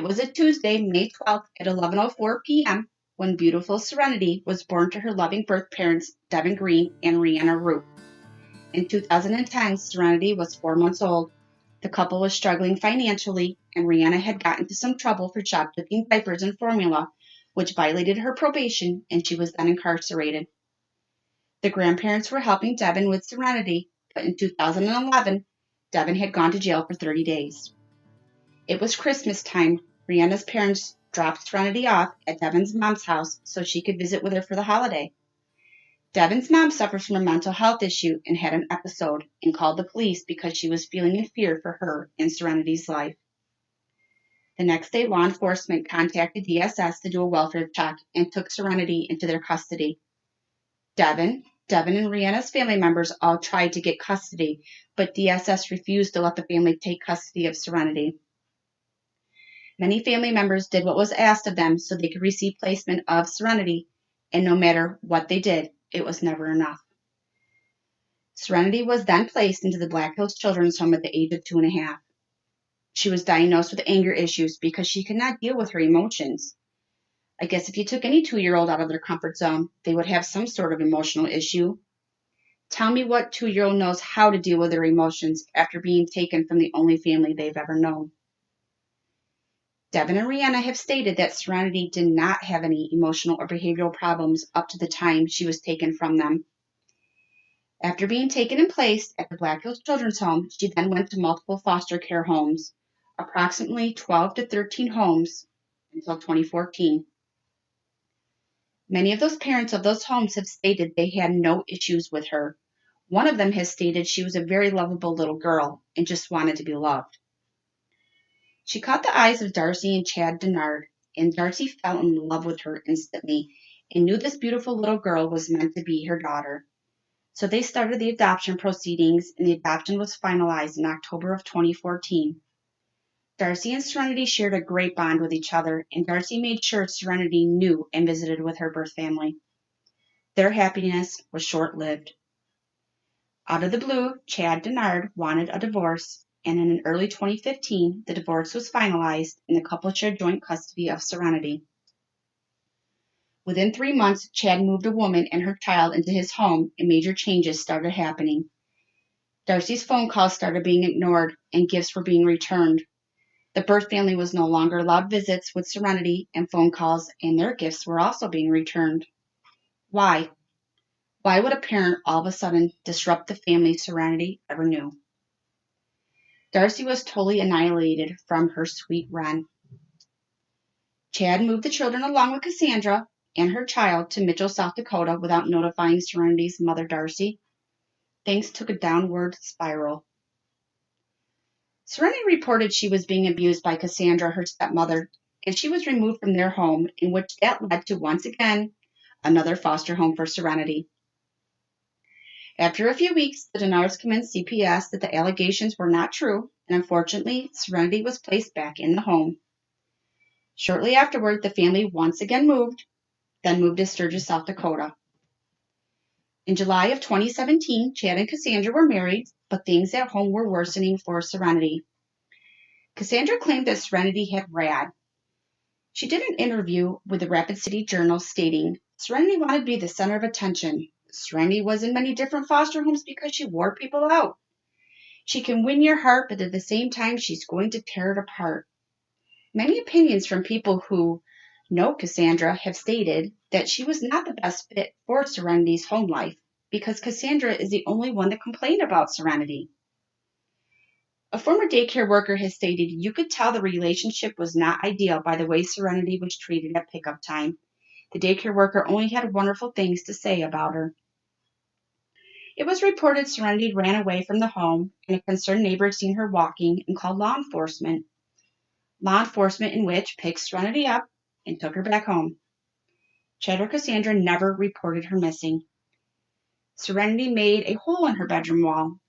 was a Tuesday, May 12th at 11:04 p.m. when beautiful Serenity was born to her loving birth parents, Devin Green and Rihanna Root. In 2010, Serenity was 4 months old. The couple was struggling financially, and Rihanna had gotten into some trouble for shoplifting diapers and formula, which violated her probation, and she was then incarcerated. The grandparents were helping Devin with Serenity, but in 2011, Devin had gone to jail for 30 days. It was Christmas time. Rihanna's parents dropped Serenity off at Devin's mom's house so she could visit with her for the holiday. Devin's mom suffered from a mental health issue and had an episode and called the police because she was feeling in fear for her and Serenity's life. The next day, law enforcement contacted DSS to do a welfare check and took Serenity into their custody. Devin and Rihanna's family members all tried to get custody, but DSS refused to let the family take custody of Serenity. Many family members did what was asked of them so they could receive placement of Serenity, and no matter what they did, it was never enough. Serenity was then placed into the Black Hills Children's Home at the age of 2.5. She was diagnosed with anger issues because she could not deal with her emotions. I guess if you took any 2-year-old out of their comfort zone, they would have some sort of emotional issue. Tell me what 2-year-old knows how to deal with their emotions after being taken from the only family they've ever known. Devin and Rihanna have stated that Serenity did not have any emotional or behavioral problems up to the time she was taken from them. After being taken and placed at the Black Hills Children's Home, she then went to multiple foster care homes, approximately 12 to 13 homes until 2014. Many of those parents of those homes have stated they had no issues with her. One of them has stated she was a very lovable little girl and just wanted to be loved. She caught the eyes of Darcy and Chad Denard, and Darcy fell in love with her instantly and knew this beautiful little girl was meant to be her daughter. So they started the adoption proceedings, and the adoption was finalized in October of 2014. Darcy and Serenity shared a great bond with each other, and Darcy made sure Serenity knew and visited with her birth family. Their happiness was short-lived. Out of the blue, Chad Denard wanted a divorce, and in early 2015, the divorce was finalized and the couple shared joint custody of Serenity. Within 3 months, Chad moved a woman and her child into his home, and major changes started happening. Darcy's phone calls started being ignored, and gifts were being returned. The birth family was no longer allowed visits with Serenity and phone calls, and their gifts were also being returned. Why? Why would a parent all of a sudden disrupt the family Serenity ever knew? Darcy was totally annihilated from her sweet Ren. Chad moved the children along with Cassandra and her child to Mitchell, South Dakota without notifying Serenity's mother, Darcy. Things took a downward spiral. Serenity reported she was being abused by Cassandra, her stepmother, and she was removed from their home, in which that led to, once again, another foster home for Serenity. After a few weeks, the Denards convinced CPS that the allegations were not true, and unfortunately, Serenity was placed back in the home. Shortly afterward, the family once again moved to Sturgis, South Dakota. In July of 2017, Chad and Cassandra were married, but things at home were worsening for Serenity. Cassandra claimed that Serenity had RAD. She did an interview with the Rapid City Journal stating, "Serenity wanted to be the center of attention. Serenity was in many different foster homes because she wore people out. She can win your heart, but at the same time, she's going to tear it apart." Many opinions from people who know Cassandra have stated that she was not the best fit for Serenity's home life because Cassandra is the only one that complained about Serenity. A former daycare worker has stated you could tell the relationship was not ideal by the way Serenity was treated at pickup time. The daycare worker only had wonderful things to say about her. It was reported Serenity ran away from the home, and a concerned neighbor seen her walking and called law enforcement. Law enforcement in which picked Serenity up and took her back home. Chad or Cassandra never reported her missing. Serenity made a hole in her bedroom wall.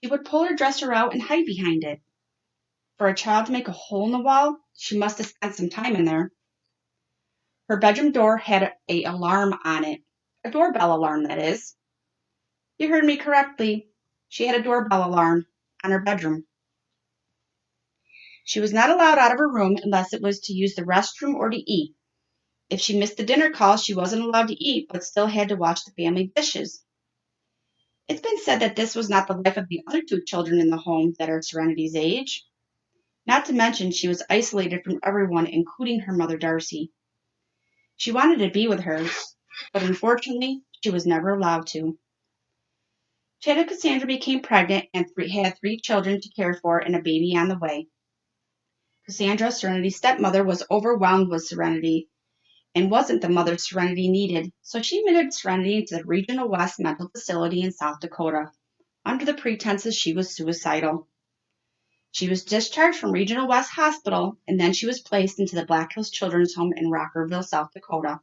She would pull her dresser out and hide behind it. For a child to make a hole in the wall, she must have spent some time in there. Her bedroom door had an alarm on it. A doorbell alarm, that is. You heard me correctly. She had a doorbell alarm on her bedroom. She was not allowed out of her room unless it was to use the restroom or to eat. If she missed the dinner call, she wasn't allowed to eat, but still had to wash the family dishes. It's been said that this was not the life of the other two children in the home that are Serenity's age. Not to mention, she was isolated from everyone, including her mother, Darcy. She wanted to be with her, but unfortunately, she was never allowed to. Chad and Cassandra became pregnant and had 3 children to care for and a baby on the way. Cassandra, Serenity's stepmother, was overwhelmed with Serenity and wasn't the mother Serenity needed, so she admitted Serenity into the Regional West Mental Facility in South Dakota, under the pretenses she was suicidal. She was discharged from Regional West Hospital, and then she was placed into the Black Hills Children's Home in Rockerville, South Dakota.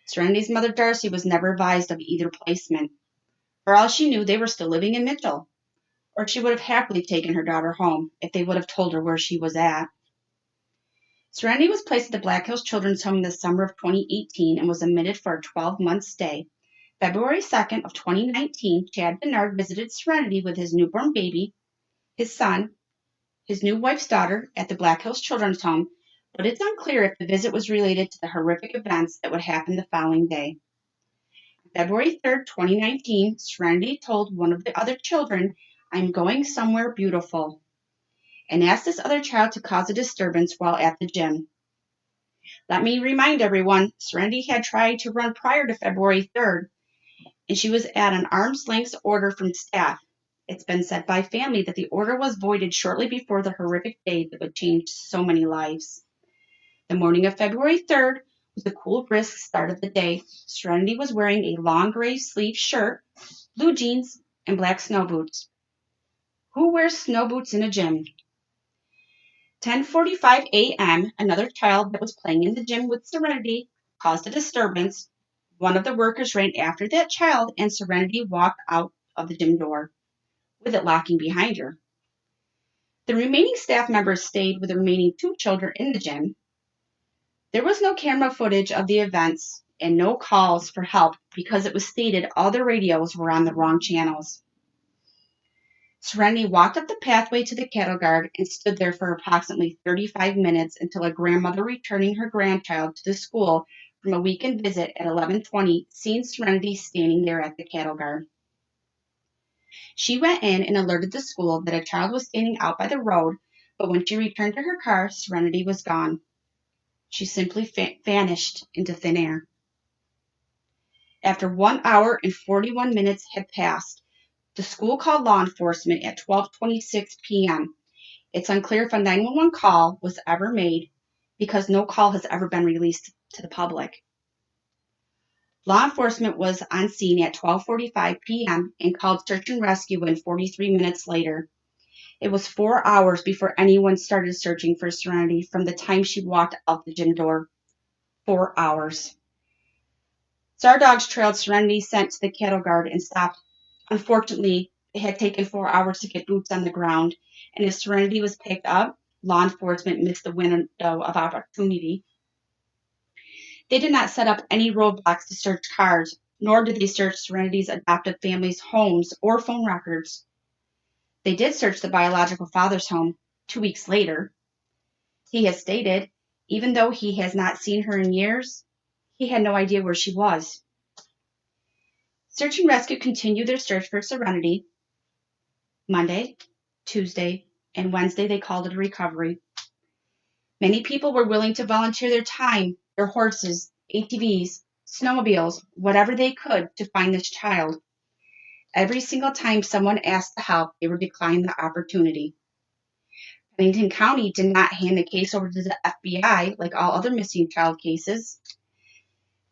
Serenity's mother, Darcy, was never advised of either placement. For all she knew, they were still living in Mitchell, or she would have happily taken her daughter home if they would have told her where she was at. Serenity was placed at the Black Hills Children's Home in the summer of 2018 and was admitted for a 12-month stay. February 2nd of 2019, Chad Bernard visited Serenity with his newborn baby, his son, his new wife's daughter at the Black Hills Children's Home, but it's unclear if the visit was related to the horrific events that would happen the following day. On February 3rd, 2019, Serenity told one of the other children, "I'm going somewhere beautiful," and asked this other child to cause a disturbance while at the gym. Let me remind everyone, Serenity had tried to run prior to February 3rd, and she was at an arm's length order from staff. It's been said by family that the order was voided shortly before the horrific day that would change so many lives. The morning of February 3rd was a cool, brisk start of the day. Serenity was wearing a long gray sleeve shirt, blue jeans, and black snow boots. Who wears snow boots in a gym? 10:45 a.m., another child that was playing in the gym with Serenity caused a disturbance. One of the workers ran after that child, and Serenity walked out of the gym door, with it locking behind her. The remaining staff members stayed with the remaining 2 children in the gym. There was no camera footage of the events and no calls for help because it was stated all the radios were on the wrong channels. Serenity walked up the pathway to the cattle guard and stood there for approximately 35 minutes until a grandmother returning her grandchild to the school from a weekend visit at 11:20 seen Serenity standing there at the cattle guard. She went in and alerted the school that a child was standing out by the road, but when she returned to her car, Serenity was gone. She simply vanished into thin air. After 1 hour and 41 minutes had passed, the school called law enforcement at 12:26 p.m. It's unclear if a 911 call was ever made because no call has ever been released to the public. Law enforcement was on scene at 12:45 p.m. and called search and rescue in 43 minutes later. It was 4 hours before anyone started searching for Serenity from the time she walked out the gym door. 4 hours. SAR dogs trailed Serenity sent to the cattle guard and stopped. Unfortunately, it had taken 4 hours to get boots on the ground, and as Serenity was picked up, law enforcement missed the window of opportunity. They did not set up any roadblocks to search cars, nor did they search Serenity's adoptive family's homes or phone records. They did search the biological father's home 2 weeks later. He has stated, even though he has not seen her in years, he had no idea where she was. Search and rescue continued their search for Serenity. Monday, Tuesday, and Wednesday they called it a recovery. Many people were willing to volunteer their time, their horses, ATVs, snowmobiles, whatever they could to find this child. Every single time someone asked to help, they were declined the opportunity. Pennington County did not hand the case over to the FBI like all other missing child cases.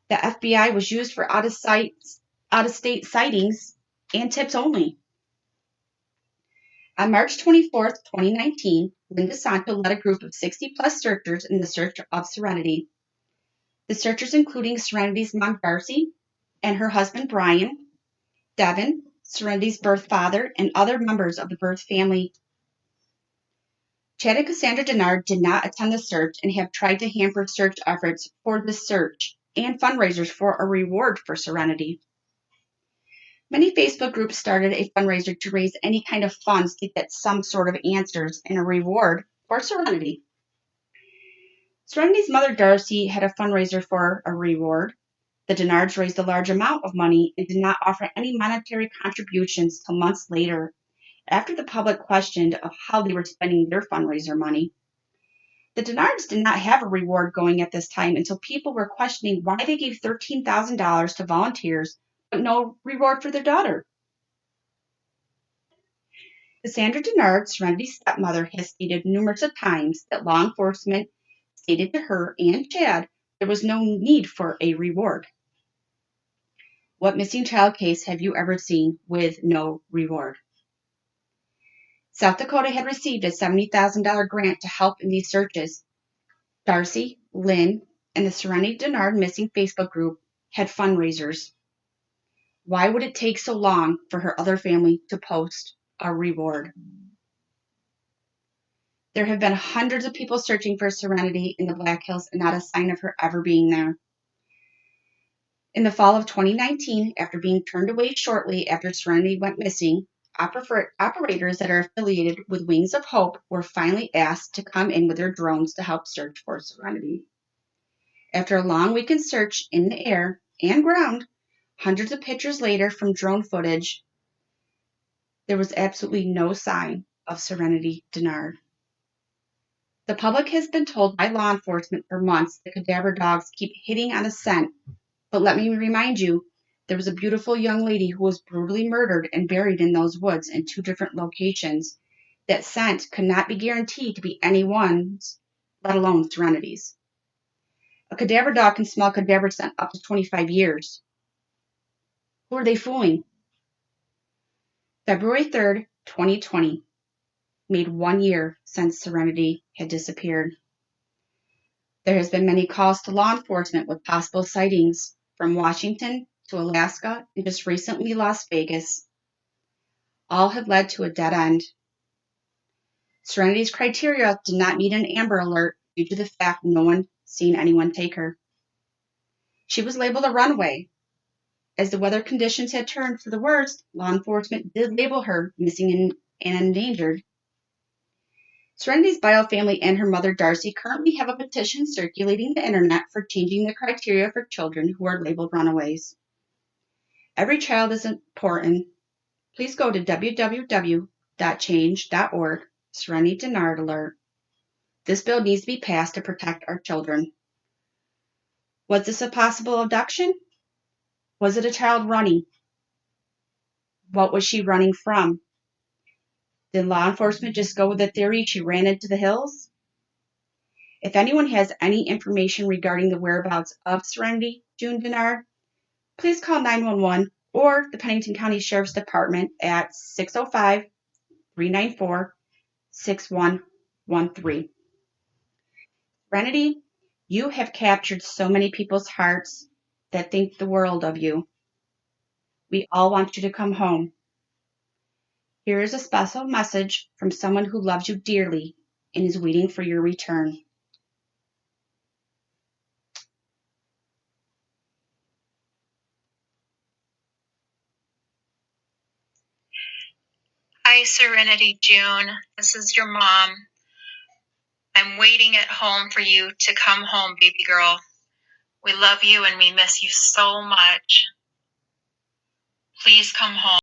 The FBI was used for out-of-state sightings and tips only. On March 24, 2019, Linda Santo led a group of 60-plus searchers in the search of Serenity. The searchers including Serenity's mom, Darcy, and her husband, Brian, Devin, Serenity's birth father, and other members of the birth family. Chad and Cassandra Bernard did not attend the search and have tried to hamper search efforts for the search and fundraisers for a reward for Serenity. Many Facebook groups started a fundraiser to raise any kind of funds to get some sort of answers and a reward for Serenity. Serenity's mother, Darcy, had a fundraiser for a reward. The Denards raised a large amount of money and did not offer any monetary contributions till months later, after the public questioned of how they were spending their fundraiser money. The Denards did not have a reward going at this time until people were questioning why they gave $13,000 to volunteers but no reward for their daughter. Cassandra Denard, Serenity's stepmother, has stated numerous times that law enforcement stated to her and Chad there was no need for a reward. What missing child case have you ever seen with no reward? South Dakota had received a $70,000 grant to help in these searches. Darcy, Lynn, and the Serenity Denard Missing Facebook group had fundraisers. Why would it take so long for her other family to post a reward? There have been hundreds of people searching for Serenity in the Black Hills and not a sign of her ever being there. In the fall of 2019, after being turned away shortly after Serenity went missing, operators that are affiliated with Wings of Hope were finally asked to come in with their drones to help search for Serenity. After a long weekend search in the air and ground, hundreds of pictures later from drone footage, there was absolutely no sign of Serenity Denard. The public has been told by law enforcement for months that cadaver dogs keep hitting on a scent, but let me remind you, there was a beautiful young lady who was brutally murdered and buried in those woods in 2 different locations. That scent could not be guaranteed to be anyone's, let alone Serenity's. A cadaver dog can smell cadaver scent up to 25 years. Who are they fooling? February 3rd, 2020, made 1 year since Serenity had disappeared. There has been many calls to law enforcement with possible sightings from Washington to Alaska and just recently Las Vegas. All have led to a dead end. Serenity's criteria did not meet an Amber Alert due to the fact no one seen anyone take her. She was labeled a runaway. As the weather conditions had turned for the worst, law enforcement did label her missing and endangered. Serenity's bio family and her mother Darcy currently have a petition circulating the internet for changing the criteria for children who are labeled runaways. Every child is important. Please go to www.change.org, Serenity Denard Alert. This bill needs to be passed to protect our children. Was this a possible abduction? Was it a child running? What was she running from? Did law enforcement just go with the theory she ran into the hills? If anyone has any information regarding the whereabouts of Serenity June Denard, please call 911 or the Pennington County Sheriff's Department at 605-394-6113. Serenity, you have captured so many people's hearts that think the world of you. We all want you to come home. Here is a special message from someone who loves you dearly and is waiting for your return. Hi, Serenity June. This is your mom. I'm waiting at home for you to come home, baby girl. We love you and we miss you so much. Please come home.